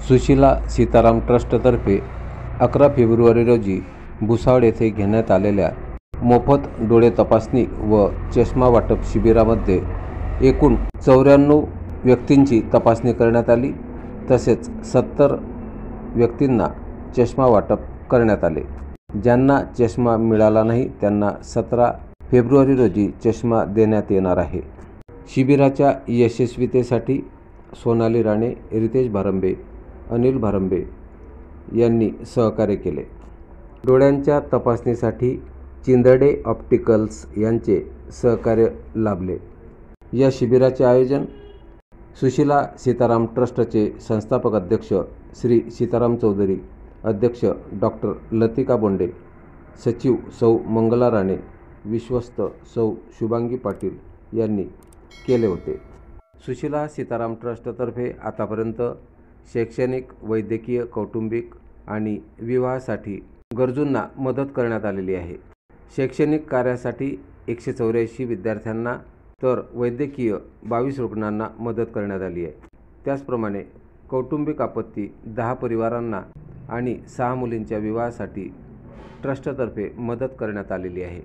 Sushila Sitaram ट्रस्टतर्फे 11 February रोजी भुसावळ येथे घेण्यात आलेल्या मोफत डोळे तपासणी व चष्मा वाटप शिबिरामध्ये एकूण 94 व्यक्तींची तपासणी करण्यात आली। तसेच 70 व्यक्तींना चष्मा वाटप करण्यात आले। ज्यांना चष्मा मिळाला नाही त्यांना 17 फेब्रुवारी रोजी चष्मा देण्यात येणार आहे। शिबिराच्या यशस्वीतेसाठी सोनाली राणे, रितेश भारंबे, अनिल भारंबे यांनी सहकार्य केले। डोळ्यांच्या तपासणीसाठी चिंदडे ऑप्टिकल्स यांचे सहकार्य लाभले। या शिबिराचे आयोजन सुशीला सीताराम ट्रस्टचे संस्थापक अध्यक्ष श्री सीताराम चौधरी, अध्यक्ष डॉक्टर लतिका बोंडे, सचिव सौ मंगला राणे, विश्वस्त सौ शुभांगी पाटील यांनी केले होते। सुशीला सीताराम ट्रस्टतर्फे आतापर्यंत शैक्षणिक, वैद्यकीय, कौटुंबिक आणि विवाहासाठी गरजूंना मदत करण्यात आलेली आहे। शैक्षणिक कार्यासाठी 184 विद्यार्थ्यांना तर वैद्यकीय 22 रुग्णांना मदत करण्यात आली आहे। त्याचप्रमाणे कौटुंबिक आपत्ती 10 परिवारांना आणि 6 मुलींच्या विवाहासाठी ट्रस्टतर्फे मदत करण्यात आलेली आहे।